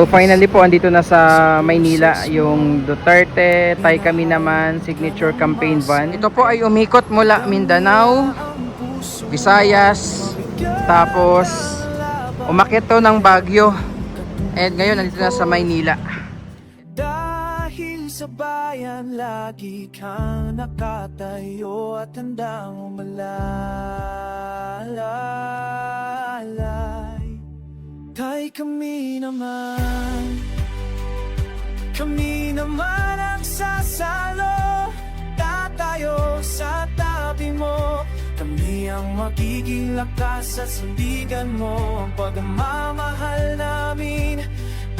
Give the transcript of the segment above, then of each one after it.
So finally po, andito na sa Maynila yung Duterte Tay Kami Naman signature campaign van. Ito po ay umikot mula Mindanao, Visayas, tapos umakyat to ng Baguio. And ngayon andito na sa Maynila. Dahil sa bayan lagi kang nakatayo at handang umalalay. Tay kami naman ang sasalo. Tatayo sa tabi mo, kami ang magiging lakas at sandigan mo. Ang pagmamahal namin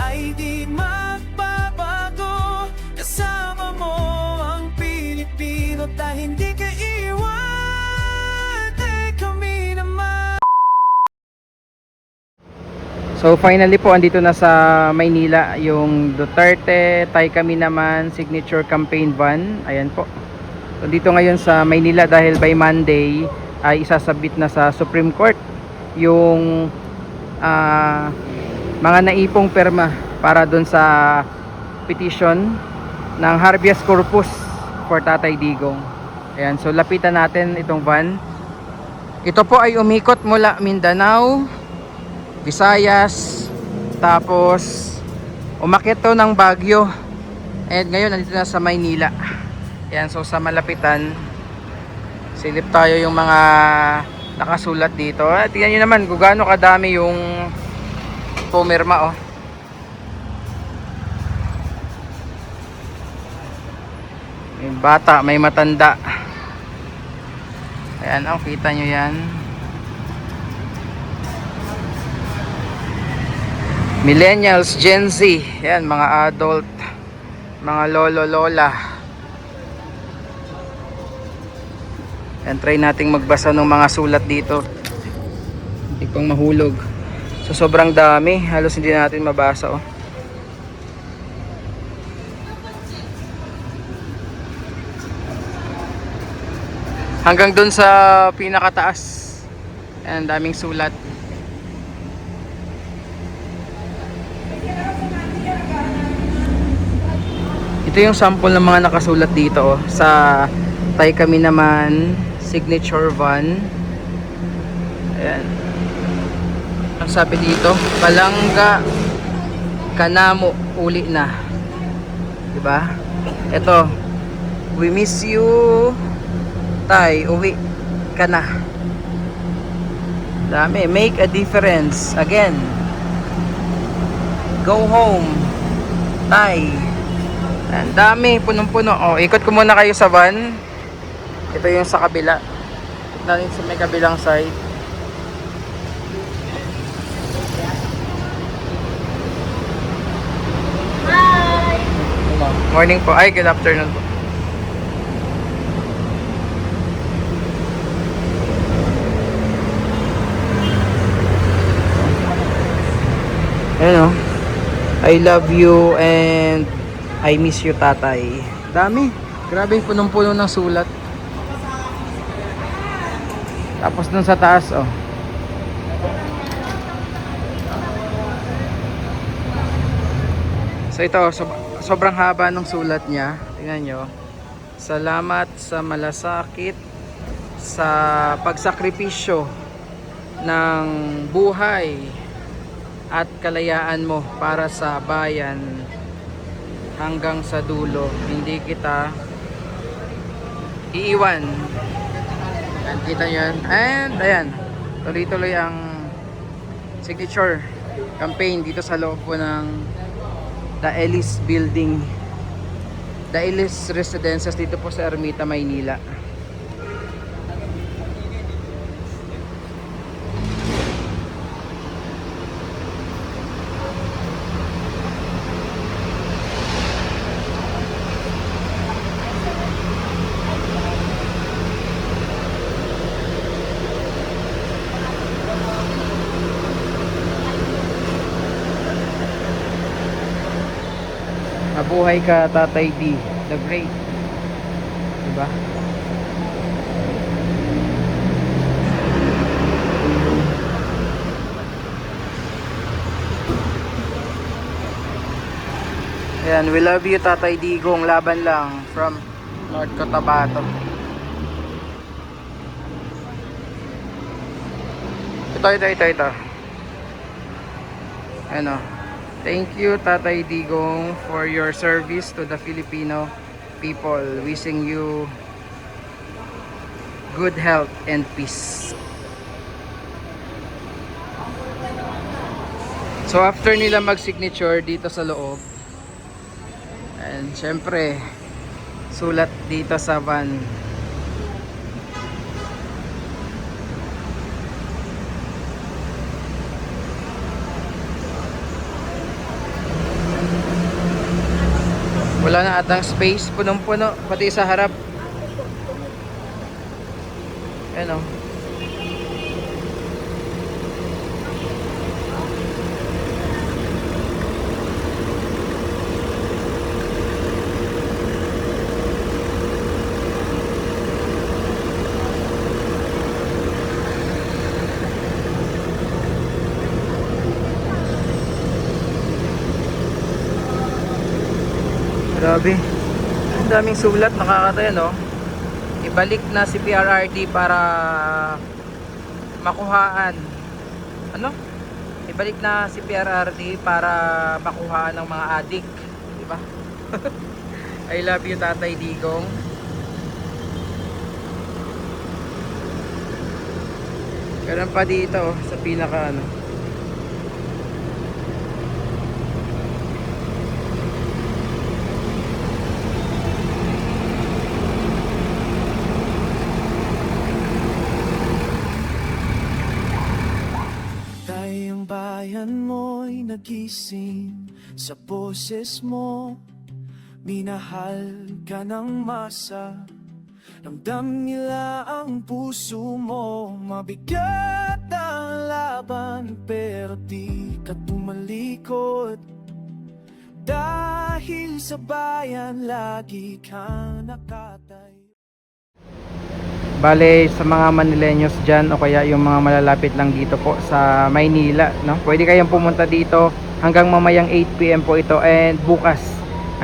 ay di magbabago. Kasama mo ang Pilipino at hindi ka iwan. Tay kami naman. So finally po, andito na sa Maynila yung Duterte Tay Kami Naman signature campaign van. Ayan po. So dito ngayon sa Maynila dahil by Monday ay isasabit na sa Supreme Court yung mga naipong perma para dun sa petition ng habeas corpus for Tatay Digong. Ayan, so lapitan natin itong van. Ito po ay umikot mula Mindanao, Visayas, tapos umakyat to ng Baguio. And ngayon nandito na sa Maynila. Ayan, so sa malapitan silip tayo yung mga nakasulat dito. Tingnan nyo naman kung gaano kadami yung pumirma, oh. May bata, may matanda. Ayan, oh, kita nyo yan. Millennials, Gen Z, yan, mga adult, mga lolo, lola. Yan, try nating magbasa ng mga sulat dito. Hindi pang mahulog. So sobrang dami, halos hindi natin mabasa, oh. Hanggang dun sa pinakataas. Yan, daming sulat. Ito yung sample ng mga nakasulat dito, oh, sa Tay Kami Naman signature van. Ayan. Ang sabi dito, Palangga Kanamo uli na. Diba? Ito, we miss you Tay, uwi ka na. Dami, make a difference again. Go home Tay. Ang dami, punong-puno. Oh, ikot ko muna kayo sa van. Ito yung sa kabila. Natin sa may kabilang side. Hi! Morning po. Ay, good afternoon po. Ayan, oh. I love you and I miss you, Tatay. Dami. Grabe, punong-puno ng sulat. Tapos dun sa taas, oh. So ito, sobrang haba ng sulat niya. Tingnan nyo. Salamat sa malasakit, sa pagsakripisyo ng buhay at kalayaan mo para sa bayan. Hanggang sa dulo, hindi kita iiwan. Ayan, kita nyo yan. And ayan, tuloy-tuloy ang signature campaign dito sa loob po ng The Ellis Building, The Ellis Residences dito po sa Ermita, Maynila. Mabuhay ka, Tatay D, the Great. Diba? Ayan, we love you Tatay Digong, laban lang from North Cotabato. Ito. Ano, thank you Tatay Digong for your service to the Filipino people. Wishing you good health and peace. So after nila mag-signature dito sa loob, and syempre sulat dito sa van. Wala na atang space, punong-puno pati sa harap. Ayan o. Grabe. Ang daming sulat, nakakatayo no. Ibalik na si PRRD para makuhaan. Ano? Ibalik na si PRRD para makuhaan ng mga adik, di ba? I love you Tatay Digong. Ganun pa dito sa pinaka ano. Ang bayan mo'y nagising sa boses mo. Minahal ka ng masa, ramdam nila ang puso mo. Mabigat ang laban pero di ka tumalikod. Dahil sa bayan lagi kang nakatay. Bale, sa mga Manileños dyan o kaya yung mga malalapit lang dito po sa Maynila, no? Pwede kayong pumunta dito hanggang mamayang 8 PM po ito, and bukas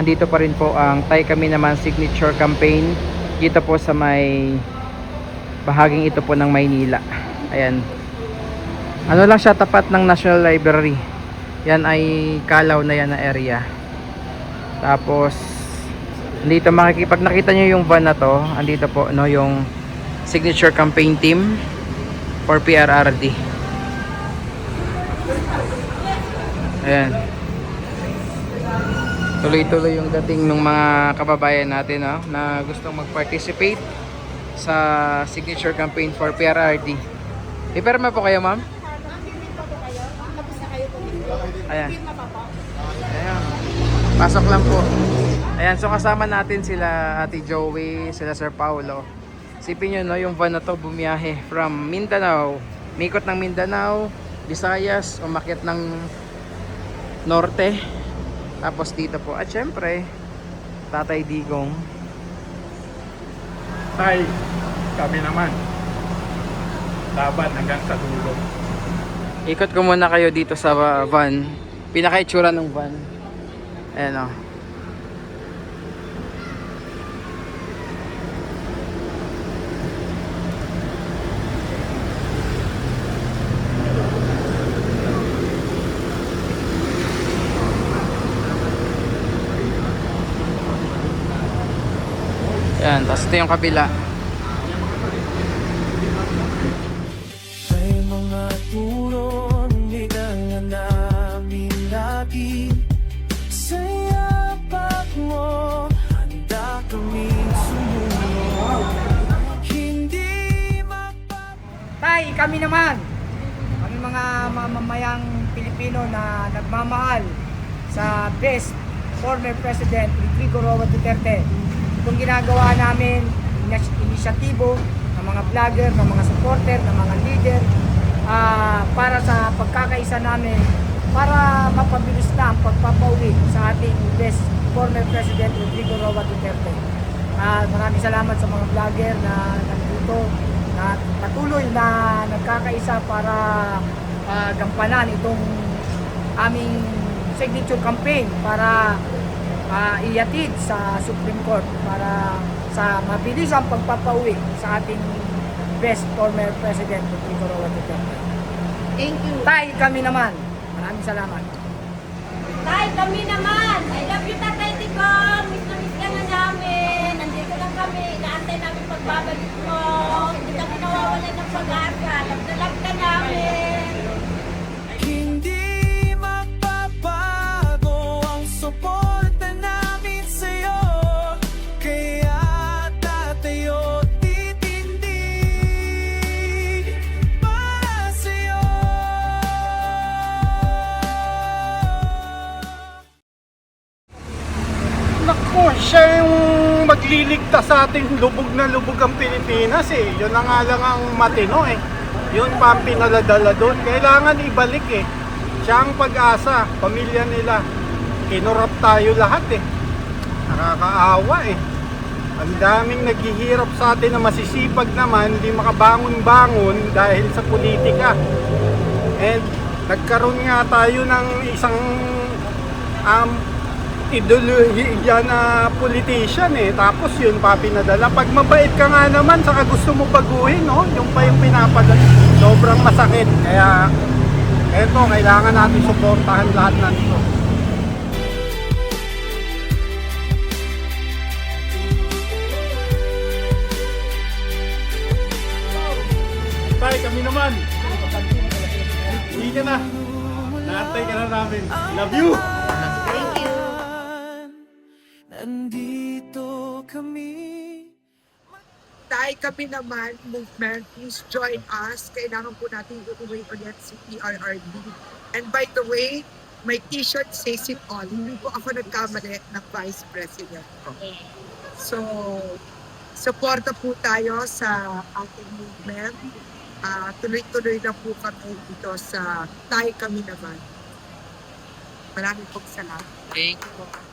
andito pa rin po ang Tay Kami Naman signature campaign dito po sa may bahaging ito po ng Maynila. Ayan. Ano lang siya, tapat ng National Library. Yan ay Kalaw na yan na area. Tapos dito pag nakita nyo yung van na to, andito po no yung signature campaign team for PRRD. Ayan. Tuloy-tuloy yung dating ng mga kababayan natin no, na gustong mag-participate sa signature campaign for PRRD. Ipirma po kayo, ma'am? Ayan. Ayan. Pasok lang po. Ayan, so kasama natin sila Ate Joey, sila Sir Paulo. Sipin nyo no, yung van na to bumiyahe from Mindanao, mikot ng Mindanao, Visayas, umakyat ng Norte, tapos dito po. At syempre Tatay Digong. Tay, Kami Naman, laban hanggang sa dulo. Ikot ko muna kayo dito sa van, pinaka-itsura ng van. Ayan o. Ayan, tapos ito yung kabila. May mga turon, hininga namin lagi. Sa yapak mo, handa kaming sumunod. Hindi Tay, kami naman. Kami mga mamamayang Pilipino na nagmamahal sa best former President Rodrigo Roa Duterte. Itong ginagawa namin, inisyatibo ng mga vlogger, ng mga supporter, ng mga leader para sa pagkakaisa namin, para mapabilis na ang pagpapauwi sa ating best former President Rodrigo Roa Duterte. Maraming salamat sa mga vlogger na nandito, na patuloy na nagkakaisa para gampanan itong aming signature campaign para iatid sa Supreme Court para sa mabilisang pagpapauwi sa ating best former President Rodrigo Roa Duterte. Thank you. Tay, kami naman. Maraming salamat. Tay, kami naman. I love you, Tatay Digong. Miss na miss ka na namin. Nandito lang kami. Inaantay namin pagbabalik mo. Hindi kami nawawalan ng pag-asa. Love na love ka namin. Hindi magbabago ang suporta namin sa'yo. Kaya tatayo titindig para sa'yo. Naku, siya yung magliligtas sa ating lubog na lubog ang Pilipinas eh. Yun na nga lang ang matino eh. Yun pa ang pinaladala doon. Kailangan ibalik eh. Siya ang pag-asa, pamilya nila. Kinurap tayo lahat eh. Nakakaawa eh. Ang daming naghihirap sa atin na masisipag naman, hindi makabangon-bangon dahil sa politika. And nagkaroon nga tayo ng isang ideolohiya na politician eh. Tapos yun pa pinadala. Pag mabait ka nga naman, saka gusto mo baguhin, no? Yung pa yung pinapadala. Sobrang masakit. Kaya eto, kailangan natin suportahan lahat ng ito. Tay, kami naman. Hindi ka na. Naantay ka na namin. Love you! Thank you. Nandito kami. Tayo kami naman, movement, please join us. Kailangan po natin uuwi ulit si PRRD. And by the way, my t-shirt says it all. Hindi po ako nagkamali ng Vice President ko. So, suporta po tayo sa ating movement. Tuloy-tuloy na po kami dito sa Tayo Kami Naman. Maraming pong salamat. Thank you.